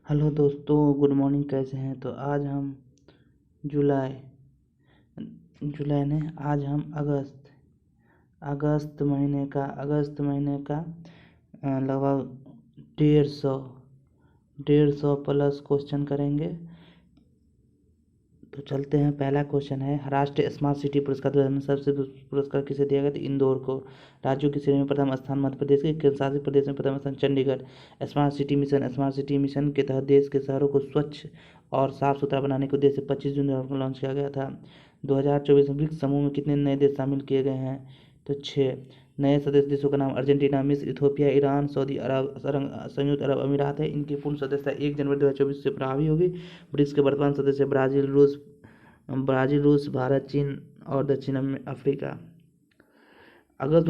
Hello दोस्तों, good morning. कैसे हैं? तो आज हम जुलाई जुलाई ने आज हम अगस्त महीने का लगभग 150 प्लस क्वेश्चन करेंगे। तो चलते हैं। पहला क्वेश्चन है, राष्ट्रीय स्मार्ट सिटी पुरस्कार 2000 में सबसे पुरस्कार किसे दिया गया? तो इंदौर को। राज्यों की श्रेणी में प्रथम स्थान मध्य प्रदेश के, केंद्र शासित प्रदेश में प्रथम स्थान चंडीगढ़। स्मार्ट सिटी मिशन के तहत देश के शहरों को स्वच्छ और साफ सुथरा बनाने के उद्देश्य से 25 जून 2000 को लॉन्च किया गया था। 2024 में ब्रिक्स समूह में कितने नए देश शामिल किए गए हैं? तो 6 नए सदस्य देशों का नाम अर्जेंटीना, मिस्र, इथियोपिया, ईरान, सऊदी अरब, संयुक्त अरब अमीरात है। इनकी पूर्ण सदस्यता 1 जनवरी 2024 से प्रभावी होगी। ब्रिक्स के वर्तमान सदस्य ब्राज़ील, रूस, भारत, चीन और दक्षिण अफ्रीका। अगस्त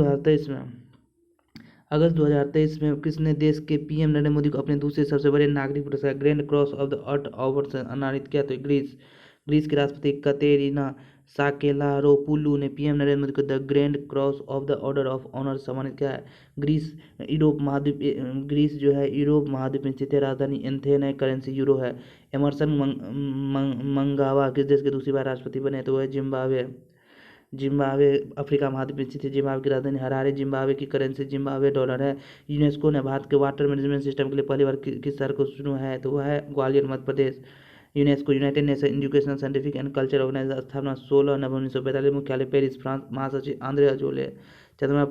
2023 में किसने देश के पीएम नरेंद्र मोदी को अपने दूसरे सबसे बड़े नागरिक पुरस्कार grand cross of the earth award से सम्मानित किया? तो ग्रीस के राष्ट्रपति कतेरिना साकेलारोपुलू ने पीएम नरेंद्र मोदी को the grand cross of the order of honour सम्मानित किया है। ग्रीस जो है यूरोप महाद्वीप में स्थित है। राजधानी एथेंस है। करेंसी यूरो है। एमरसन मंगावा किस देश के दूसरी बार राष्ट्रपति बने? तो वह है जिम्बाब्वे अफ्रीका महाद्वीप में स्थित है। जिम्बाब्वे की राजधानी हरारे। जिम्बाब्वे की करेंसी जिम्बाब्वे डॉलर है। यूनेस्को ने भारत के वाटर मैनेजमेंट सिस्टम के लिए पहली बार किस शहर को चुना है? तो वह है Gwalior, Madhya Pradesh. UNESCO United Nation Educational Scientific and Culture Organization स्थापना 16 नवंबर 1945। मुख्यालय पेरिस, फ्रांस। महासचिव आंद्रे अजोले। चंद्रमा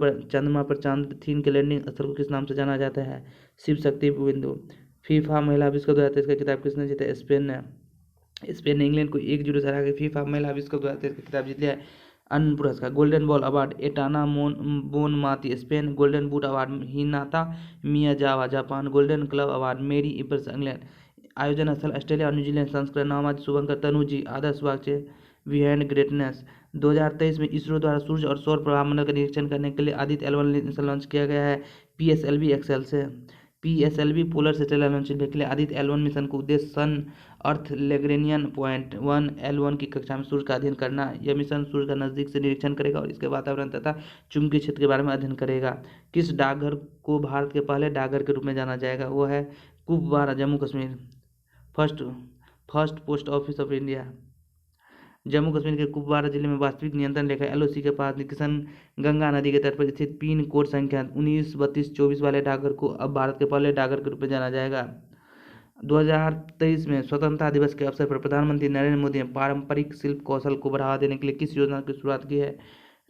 पर चांद्रयान के लैंडिंग स्थल को किस नाम से जाना जाता है? शिव शक्ति बिंदु। फीफा महिला विश्व कप 2023 का खिताब किसने जीता? स्पेन ने इंग्लैंड को 1-0 से हरा के फीफा महिला विश्व कप 2023 का खिताब जीत लिया है। अन्य पुरस्कार, golden ball award Aitana Bonmati Spain. Golden boot award Hinata Miyazawa Japan. Golden club award Mary इपर्स इंग्लैंड। आयोजन स्थल ऑस्ट्रेलिया और न्यूजीलैंड। संस्करण नामाज शुभंकर तनुजी। आदर्श वाक्य बिहाइंड ग्रेटनेस। 2023 में इसरो द्वारा सूर्य और सौर प्रभामंडल का निरीक्षण करने के लिए आदित्य L1 मिशन लॉन्च किया गया है। PSLV एक्सेल से। PSLV पोलर सैटेलाइट लॉन्चिंग के लिए आदित्य L1 मिशन को उद्देश्य सन अर्थ लैग्रेनियन पॉइंट 1 L1 की कक्षा में सूर्य का अध्ययन करना। यह मिशन सूर्य का नज़दीक से निरीक्षण करेगा और इसके वातावरण तथा चुंबकीय क्षेत्र के बारे में अध्ययन करेगा। किस डाकघर को भारत के पहले डाकघर के रूप में जाना जाएगा? वो है Kupwara, Jammu Kashmir. First post office of India. Jammu Kashmir के कुपवारा जिले में वास्तविक नियंत्रण रेखा LOC के पास किशन गंगा नदी के तट पर स्थित पिन कोड संख्या 193224 वाले डाकघर को अब भारत के पहले डाकघर के रूप में जाना जाएगा। 2023 में स्वतंत्रता दिवस के अवसर पर प्रधानमंत्री नरेंद्र मोदी ने पारंपरिक शिल्प कौशल को बढ़ावा देने के लिए किस योजना की शुरुआत की है?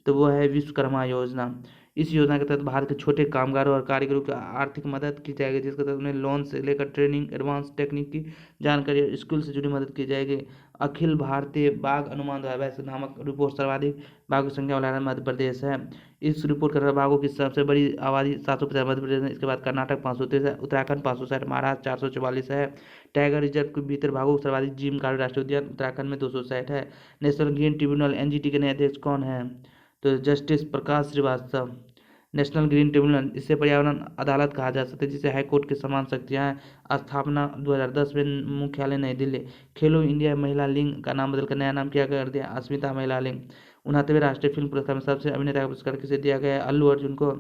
तो वो है विश्वकर्मा योजना। इस योजना के तहत भारत के छोटे कामगारों और कारीगरों की आर्थिक मदद की जाएगी, जिसके तहत उन्हें लोन से लेकर ट्रेनिंग, एडवांस टेक्निक की जानकारी और स्कूल से जुड़ी मदद की जाएगी। अखिल भारतीय बाघ अनुमान दायरा नामक रिपोर्ट सर्वाधिक बाघों की संख्या वाला राज्य मध्य प्रदेश है। इस रिपोर्ट के अनुसार बाघों की सबसे बड़ी आबादी 750 मध्य प्रदेश में। इसके बाद कर्नाटक 530 है, उत्तराखंड 560, महाराष्ट्र 444 है। टाइगर रिजर्व के भीतर बाघों सर्वाधिक जिम कार्ड राष्ट्रीय उद्यान उत्तराखंड में 260 है। नेशनल ग्रीन ट्रिब्यूनल NGT के नए अध्यक्ष कौन है? तो जस्टिस प्रकाश श्रीवास्तव। नेशनल ग्रीन ट्रिब्यूनल, इसे पर्यावरण अदालत कहा जा सकता है, जिसे हाईकोर्ट के समान शक्तियां हैं। स्थापना 2010 में, मुख्यालय नई दिल्ली। खेलो इंडिया महिला लिंग का नाम बदलकर नया नाम क्या कर दिया? अस्मिता महिला लिंग। 69वें राष्ट्रीय फिल्म पुरस्कार में सबसे अभिनेता का पुरस्कार किसे दिया गया है? अल्लू अर्जुन को।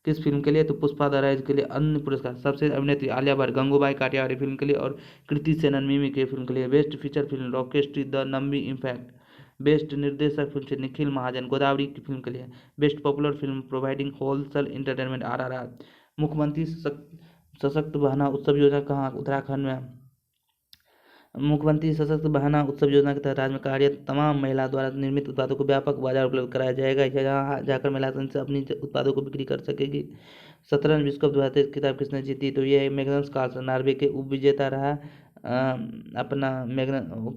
किस फिल्म के लिए? तो पुष्पा द राइज के लिए। अन्य पुरस्कार, सबसे अभिनेत्री आलिया भट्ट गंगूबाई काटियावाड़ी फिल्म के लिए और कृति सेनन मिमी के फिल्म के लिए। Best feature film Rocketry the Nambi impact. Best निर्देशक फिल्म से निखिल महाजन गोदावरी की फिल्म के लिए। Best popular film providing wholesale entertainment RRR। मुख्यमंत्री सशक्त बहना उत्सव योजना कहाँ? उत्तराखंड में। मुख्यमंत्री सशक्त बहना उत्सव योजना के तहत राज्य में कार्यरत तमाम महिला द्वारा निर्मित उत्पादों को व्यापक बाजार उपलब्ध कराया जाएगा। जहाँ जाकर महिला से अपनी उत्पादों को बिक्री कर सकेगी। शतरंज विश्व कप 2023 खिताब किसने जीती? तो यह मैग्नस कार्लसन, नॉर्वे के उपविजेता रहा।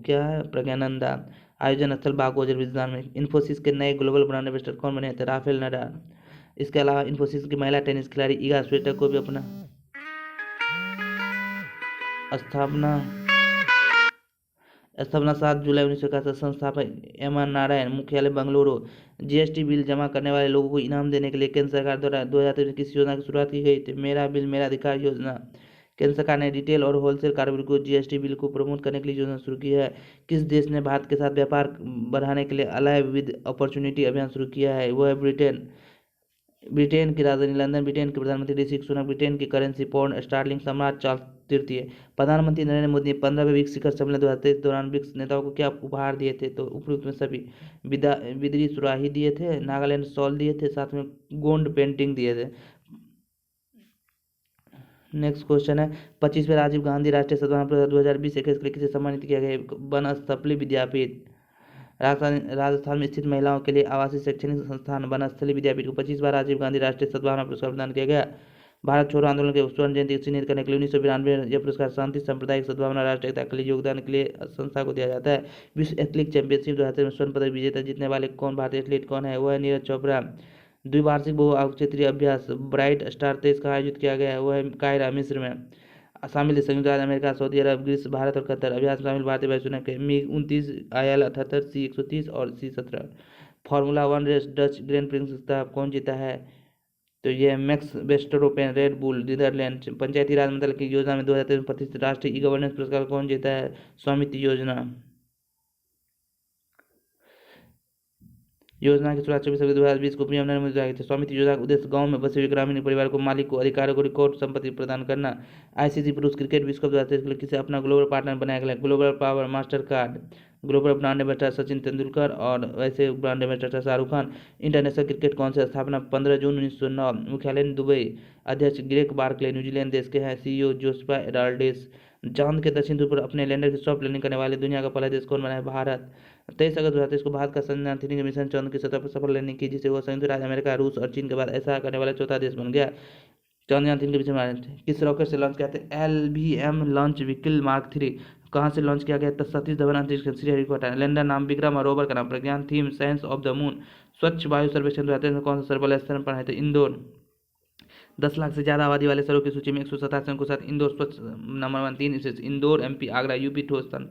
क्या है? प्रज्ञानंदा। आयोजन स्थल बागो अजरबैजान में। इन्फोसिस के नए ग्लोबल ब्रांड एम्बेसडर कौन बने थे? Rafael Nadal. इसके अलावा इन्फोसिस की महिला टेनिस खिलाड़ी इगा स्वीटेक को भी अपना स्थापना 7 जुलाई 1961। संस्थापक M.R. नारायण। मुख्यालय बेंगलुरु। GST बिल जमा करने वाले लोगों को इनाम देने के लिए केंद्र सरकार द्वारा 2023 में किस योजना की शुरुआत की गई थी? मेरा बिल मेरा अधिकार योजना। केंद्र सरकार ने रिटेल और होलसेल कारोबार को GST बिल को प्रमोट करने के लिए योजना शुरू की है। किस देश ने भारत के साथ व्यापार बढ़ाने के लिए अलाइव विद अपॉर्चुनिटी अभियान शुरू किया है? वो है ब्रिटेन। ब्रिटेन की राजधानी लंदन, ब्रिटेन के प्रधानमंत्री ऋषि सुनक, ब्रिटेन की करेंसी पौंड स्टार्लिंग, सम्राट चार्ल्स तृतीय। प्रधानमंत्री नरेंद्र मोदी ने 15वें ब्रिक्स शिखर सम्मेलन 2023 के दौरान ब्रिक्स नेताओं को क्या उपहार दिए थे? तो उपयुक्त में सभी बिदरी सुराही दिए थे, नागालैंड शॉल दिए थे, साथ में गोंड पेंटिंग दिए थे। नेक्स्ट क्वेश्चन है 25वें राजीव गांधी राष्ट्रीय सद्भावना पुरस्कार 2020-21 के लिए किसे सम्मानित किया गया? बनस्थली विद्यापीठ। राजस्थान में स्थित महिलाओं के लिए आवासीय शैक्षणिक संस्थान बनस्थली विद्यापीठ को 25वां राजीव गांधी राष्ट्रीय सद्भावना पुरस्कार प्रदान किया गया। भारत छोड़ो आंदोलन के स्वर्ण जयंती को चिन्हित करने के लिए 1992 यह पुरस्कार शांति, सांप्रदायिक सद्भावना, राष्ट्र एकता के लिए योगदान के लिए संस्था को दिया जाता है। विश्व एथलेटिक चैंपियनशिप 2023 में स्वर्ण पदक विजेता जीतने वाले कौन भारतीय एथलीट कौन है? वह है नीरज चोपड़ा। द्विवार्षिक बहुक्षेत्रीय अभ्यास ब्राइट स्टार 23 का आयोजित किया गया है, वह है कायरा मिस्र में। शामिल संयुक्त राज्य अमेरिका, सऊदी अरब, ग्रीस, भारत और कतर। अभ्यास में शामिल भारतीय वायुसेना के मिग 29, IL 78, C-130 और C-17। Formula 1 race Dutch grand prix का कौन जीता है? तो ये Max Verstappen, Red Bull, Netherland. Panchayati Raj मंत्रालय की योजना में 2023 में प्रतिष्ठित राष्ट्रीय ई गवर्नेंस पुरस्कार कौन जीता है? स्वामित्व योजना। योजना की शुरुआत 24 फरवरी 2020 को पीएम नरेंद्र मोदी द्वारा की थी। स्वामित्व योजना का उद्देश्य गांव में बसे हुए ग्रामीण परिवार को, मालिक को, अधिकारियों को रिकॉर्ड संपत्ति प्रदान करना। ICC पुरुष क्रिकेट विश्व कप 2023 के लिए किसे अपना ग्लोबल पार्टनर बनाया गया? Global power master card. Global brand ambassador Sachin Tendulkar और वैसे brand ambassador Shahrukh Khan. International cricket council स्थापना 15 जून 1909, मुख्यालय दुबई। अध्यक्ष ग्रेग बार्कले न्यूजीलैंड देश के हैं। CEO जोसेफ एडाल्डेस। चांद के दक्षिण ध्रुव पर अपने लैंडर की सॉफ्ट लैंडिंग करने वाले दुनिया का पहला देश कौन बना है? भारत। 23 अगस्त 2023 को भारत का चंद्रयान 3 के मिशन चंद्र की सतह पर सफल लैंडिंग की, जिसे वह संयुक्त राज्य अमेरिका, रूस और चीन के बाद ऐसा करने वाला चौथा देश बन गया। चंद्रयान 3 के मिशन किस रॉकेट से लॉन्च किया था? LVM लॉन्च व्हीकल मार्क 3 कहाँ से लॉन्च किया गया? सतीश धवन अंतरिक्ष केंद्र श्रीहरिकोटा। लैंडर नाम विक्रम और रोवर का नाम Pragyan. Theme science of the moon. Swachh Vayu सर्वेक्षण 2023 में कौन सा शहर स्थान पर है? तो इंदौर। 10 लाख से ज्यादा आबादी वाले शहरों की सूची में 187 अंकों के साथ इंदौर स्वच्छ number 3 Indore, MP, Agra, UP ठोस स्थान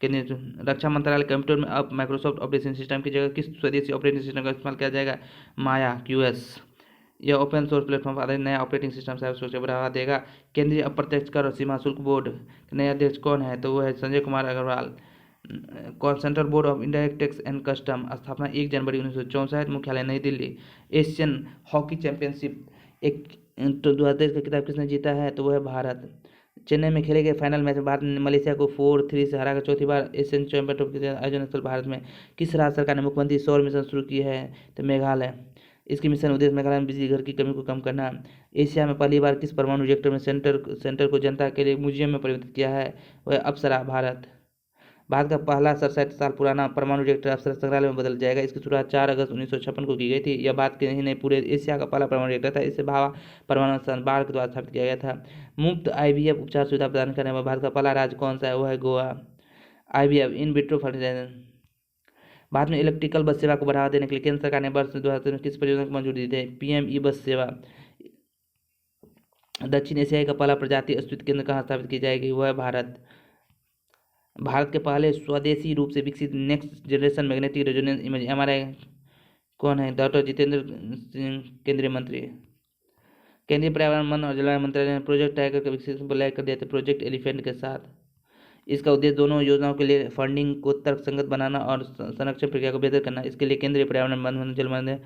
के नेतृत्व। रक्षा मंत्रालय कंप्यूटर में अब माइक्रोसॉफ्ट ऑपरेटिंग सिस्टम की जगह किस स्वदेशी ऑपरेटिंग सिस्टम का इस्तेमाल किया जाएगा? माया QS। यह ओपन सोर्स प्लेटफॉर्म पर आधारित नया ऑपरेटिंग सिस्टम साइबर सुरक्षा को बढ़ावा देगा। केंद्रीय अप्रत्यक्ष कर और सीमा शुल्क बोर्ड के नए अध्यक्ष कौन है? तो वो है Sanjay Kumar Agarwal. Central board of indirect tax and custom स्थापना 1 जनवरी 1964, मुख्यालय नई दिल्ली। एशियन हॉकी चैंपियनशिप 2023 का खिताब किसने जीता है? तो वह है भारत। चेन्नई में खेले गए फाइनल मैच में भारत ने मलेशिया को 4-3 से हराकर चौथी बार एशियन चैंपियनशिप के आयोजन स्थल भारत में किस राज्य सरकार ने मुख्यमंत्री सौर मिशन शुरू की है? तो मेघालय। इसकी मिशन उद्देश्य मेघालय में बिजली घर की कमी को कम करना। एशिया में पहली बार किस परमाणु रिएक्टर में सेंटर को जनता के लिए म्यूजियम में परिवर्तित किया है? वह अप्सरा, भारत। भारत का पहला 67 साल पुराना परमाणु रिएक्टर अप्सरा संग्रहालय में बदल जाएगा। इसकी शुरुआत 4 अगस्त 1956 को की गई थी। यह भारत के ही नहीं पूरे एशिया का पहला परमाणु रिएक्टर था। इसे भाभा परमाणु संस्थान के द्वारा स्थापित किया गया था। मुफ्त IVF उपचार सुविधा प्रदान करने वाला भारत का पहला राज्य कौन सा है? वह है Goa. IVF in vitro fertilization. Bharat में इलेक्ट्रिकल बस सेवा को बढ़ावा देने के लिए केंद्र सरकार ने वर्ष 2023 में किस परियोजना को मंजूरी दी थी? PM ई बस सेवा। दक्षिण एशियाई का पहला प्रजाति अस्तित्व केंद्र कहाँ स्थापित की जाएगी? वह है भारत। भारत के पहले स्वदेशी रूप से विकसित next generation magnetic resonance image MRI कौन है? डॉक्टर जितेंद्र सिंह, केंद्रीय मंत्री। केंद्रीय पर्यावरण, वन और जलवायु मंत्रालय ने प्रोजेक्ट टाइगर का विकसित विलय कर दिया था प्रोजेक्ट एलिफेंट के साथ। इसका उद्देश्य दोनों योजनाओं के लिए फंडिंग को तर्कसंगत बनाना और संरक्षण प्रक्रिया को बेहतर करना। इसके लिए केंद्रीय पर्यावरण, वन और जलवायु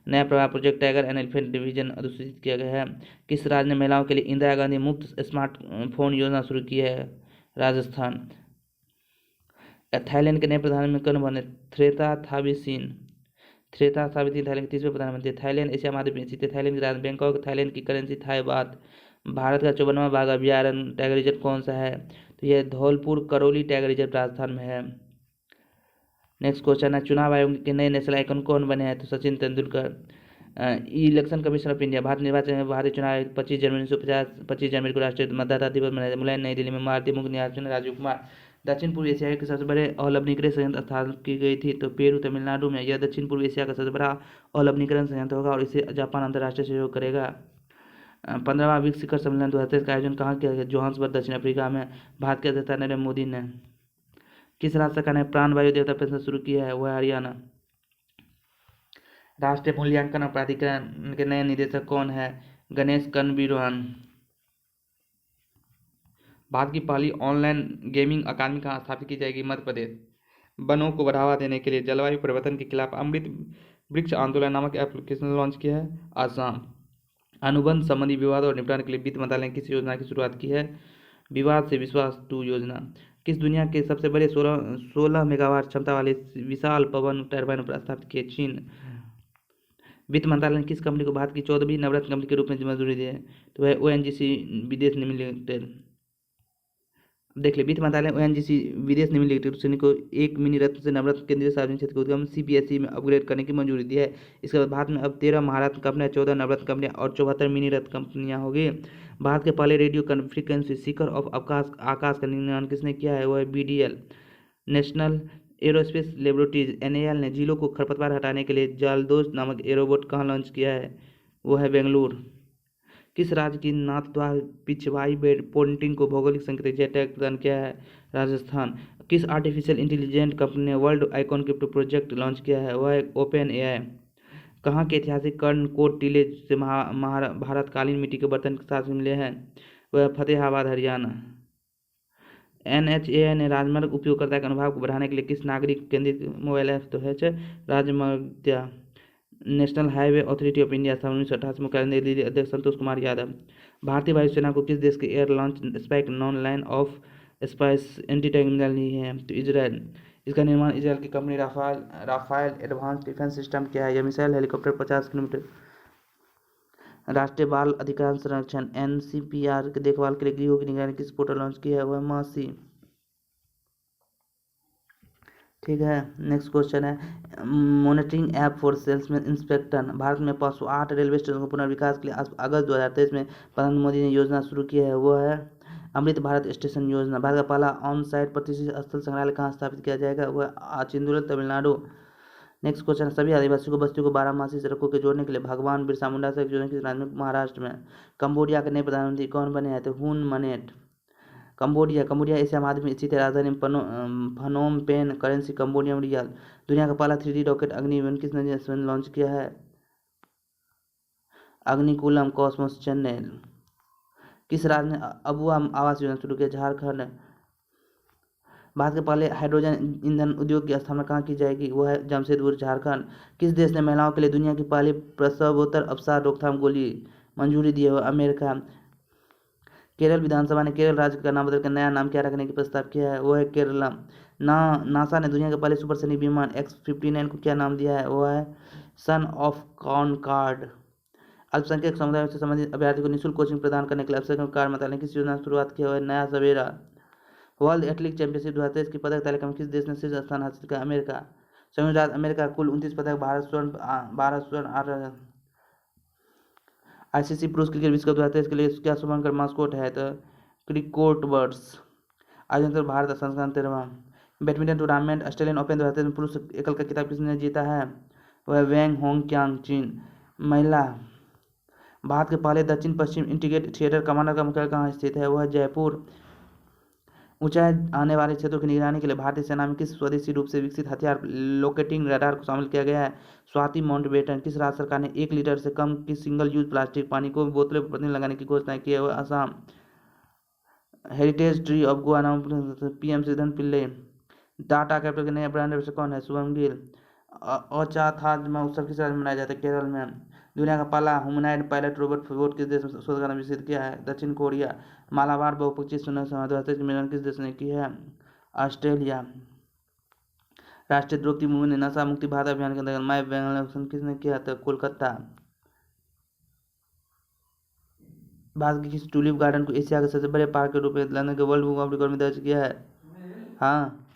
नया प्रभाव project tiger and elephant division अधिसूचित किया गया है। किस राज्य ने महिलाओं के लिए इंदिरा गांधी मुफ्त स्मार्टफोन योजना शुरू की है? राजस्थान। थाईलैंड के नए प्रधानमंत्री कौन बने? थ्रेता थाविसीन। थाईलैंड के तीसरे प्रधानमंत्री। थाईलैंड एशिया महाद्वीप में स्थित है। थाईलैंड की राजधानी बैंकॉक। थाईलैंड की करेंसी थाई बात। भारत का 54वां बाघ अभयारण्य टाइगर रिजर्व कौन सा है? तो यह धौलपुर करौली टाइगर रिजर्व राजस्थान में है। नेक्स्ट क्वेश्चन है चुनाव आयोग के नए नेशनल आइकन कौन बने हैं? तो Sachin Tendulkar. Election commission of India. Bharat निर्वाचन में भारतीय चुनाव आयोग 25 जनवरी 1950 25 जनवरी को राष्ट्रीय मतदाता दिवस मनाया। मुलायम नई दिल्ली में भारतीय मुख्य निर्वाचन राजीव कुमार। दक्षिण पूर्व एशिया के सबसे बड़े अवलंबनीकरण संयंत्र स्थापित की गई थी तो पेरू, तमिलनाडु में। यह दक्षिण पूर्व एशिया का सबसे बड़ा अवलंबनीकरण संयंत्र होगा और इसे जापान अंतर्राष्ट्रीय सहयोग करेगा। 15वां विश्व शिखर सम्मेलन 2023 का आयोजन कहाँ किया गया? जोहान्सबर्ग, दक्षिण अफ्रीका में। भारत के अध्यक्ष नरेंद्र मोदी ने। किस राज्य सरकार ने प्राण वायु देवता पेंशन शुरू किया है? वह हरियाणा। राष्ट्रीय मूल्यांकन प्राधिकरण के नए निदेशक कौन है? गणेश कर्णविरोहन। भारत की पहली ऑनलाइन गेमिंग अकादमी कहाँ स्थापित की जाएगी? मध्य प्रदेश। वनों को बढ़ावा देने के लिए जलवायु परिवर्तन के खिलाफ अमृत वृक्ष आंदोलन नामक एप्लीकेशन लॉन्च किया है आसाम। अनुबंध संबंधी विवाद और निपटान के लिए वित्त मंत्रालय ने किस योजना की शुरुआत की है? विवाद से विश्वास 2 योजना। किस दुनिया के सबसे बड़े 16 मेगावाट क्षमता वाले विशाल पवन टरबाइन स्थापित किए? चीन। वित्त मंत्रालय ने किस कंपनी को भारत की 14वीं नवरत्न कंपनी के रूप में मंजूरी दी है? तो वह ओएनजीसी विदेश निगम लिमिटेड। देख ले, वित्त मंत्रालय ओएनजीसी विदेश निगम लिमिटेड को एक मिनी रत्न से नवरत्न केंद्रीय सार्वजनिक क्षेत्र के उद्यम सीपीएसई में अपग्रेड करने की मंजूरी दी है। इसके बाद भारत में अब 13 महारत्न कंपनियां, 14 नवरत्न कंपनियां और 74 मिनी रत्न कंपनियां होगी। भारत के पहले रेडियो फ्रीक्वेंसी सीकर ऑफ आकाश का निर्माण किसने किया है? वह है BDL. National aerospace laboratories NAL ने झीलों को खरपतवार हटाने के लिए जलदोज नामक एरोबोट कहाँ लॉन्च किया है? वो है बेंगलुरु। किस राज्य की नाथद्वारा पिछवाई पोन्टिंग को भौगोलिक संकेतक जेट टैग प्रदान किया है? राजस्थान। किस आर्टिफिशियल इंटेलिजेंट कंपनी ने world icon crypto project launch किया है? वह है ओपन एआई। कहाँ के ऐतिहासिक कर्णकोट टीले से भारतकालीन मिट्टी के बर्तन के साथ मिले हैं? वह फतेहाबाद हरियाणा। एनएचएआई ने राजमार्ग उपयोगकर्ता के अनुभव को बढ़ाने के लिए किस नागरिक केंद्रित मोबाइल ऐप तो है राजमार्ग। National highway authority of India 1988 में नई दिल्ली अध्यक्ष संतोष कुमार यादव। भारतीय वायुसेना को किस देश के air launch spike non line of spice anti tank missile नहीं है? तो इजराइल। इसका निर्माण इजराइल की company Rafael advance defence system किया है। यह मिसाइल हेलीकॉप्टर 50 किलोमीटर। राष्ट्रीय बाल अधिकार संरक्षण एनसीपीआर की देखभाल के लिए गृहों की निगरानी किस पोर्टल लॉन्च किया है? वह मासी। ठीक है, नेक्स्ट क्वेश्चन है monitoring app for salesman inspector. Bharat में 508 रेलवे स्टेशन को पुनर्विकास के लिए अगस्त 2023 में प्रधानमंत्री मोदी ने योजना शुरू की है। वो है अमृत भारत स्टेशन योजना। भारत का पहला ऑन साइट प्रतिष्ठित स्थल संग्रहालय कहाँ स्थापित किया जाएगा? वह आचिंदुल तमिलनाडु। नेक्स्ट क्वेश्चन है सभी आदिवासियों को बस्तियों को 12 सड़कों के जोड़ने के लिए भगवान बिरसा मुंडा सड़क योजना किस राज्य में? महाराष्ट्र में। कंबोडिया के नए प्रधानमंत्री कौन बने हैं? तो हुन मनेट। कंबोडिया एशिया महाद्वीप में स्थित है। राजधानी Phnom Penh. Currency Cambodian riel. दुनिया का पहला 3D रॉकेट अग्नि किसने लॉन्च किया है? अग्निकुलम कॉस्मोस चैनल। किस राज्य ने अबुआ आवास योजना शुरू किया? झारखंड। भारत के पहले हाइड्रोजन ईंधन उद्योग की स्थापना कहाँ की जाएगी? वो है जमशेदपुर झारखंड। किस देश ने महिलाओं के लिए दुनिया की पहली प्रसवोत्तर अवसाद रोकथाम गोली मंजूरी दी है? वो अमेरिका। केरल विधानसभा ने केरल राज्य का नाम बदलकर नया नाम क्या रखने की प्रस्ताव किया है? वो है केरला। नासा ने दुनिया के पहले सुपरसोनिक विमान X-59 को क्या नाम दिया है? वो है सन ऑफ कॉनकॉर्ड। अल्पसंख्यक समुदायों से संबंधित अभ्यर्थी को निःशुल्क कोचिंग प्रदान करने के लिए अल्पसंख्यक कार्य मंत्रालय ने किस योजना की शुरुआत की है? नया सवेरा। वर्ल्ड एथलेटिक चैंपियनशिप 2023 की पदक तालिका में किस देश ने शीर्ष स्थान हासिल किया? अमेरिका। संयुक्त राज्य अमेरिका कुल 29 पदक, 12 स्वर्ण 8। आईसीसी पुरुष क्रिकेट विश्व कप 2023 के लिए क्या शुभंकर मास्कोट है? तो क्रिकोट बर्ड्स। आयतन भारत संस्करण 13वां। बैडमिंटन टूर्नामेंट ऑस्ट्रेलियन ओपन 2023 में पुरुष एकल का खिताब किसने जीता है? वह वेंग होंगक्यांग चीन। महिला। भारत के पहले दक्षिण पश्चिम इंटीग्रेटेड थिएटर कमांडर का मुख्यालय कहाँ स्थित है? वह जयपुर। ऊंचाई आने वाले क्षेत्रों की निगरानी के लिए भारतीय सेना में किस स्वदेशी रूप से विकसित हथियार लोकेटिंग रडार को शामिल किया गया है? स्वाति माउंटबेटन। किस राज्य सरकार ने 1 लीटर से कम की सिंगल यूज प्लास्टिक पानी को बोतलें पर प्रतिदिन लगाने की घोषणा की है? वह Assam. Heritage tree of Goa नाम पीएम श्रीधर पिल्ले। टाटा कैपिटल के नए ब्रांड एम्बेसडर कौन है? शुभम गिल। औचाथाजमा उत्सव किस राज्य में मनाया जाता है? केरल में। दुनिया का पहला ह्यूमनॉइड पायलट रोबोट किस देश में शोधकर्ता ने विकसित किया है? दक्षिण कोरिया। मालाबार बहुपक्षीय सुनहरे समाधि की निर्माण किस देश ने की है? ऑस्ट्रेलिया। राष्ट्रीय द्रौपदी मुर्मू ने नशा मुक्ति भारत अभियान के अंतर्गत माई वैक्सीनेशन किसने किया था? कोलकाता। भारत के किस टूलिप गार्डन को एशिया के सबसे बड़े पार्क के रूप में लंदन के वर्ल्ड बुक ऑफ रिकॉर्ड में दर्ज किया है? हाँ।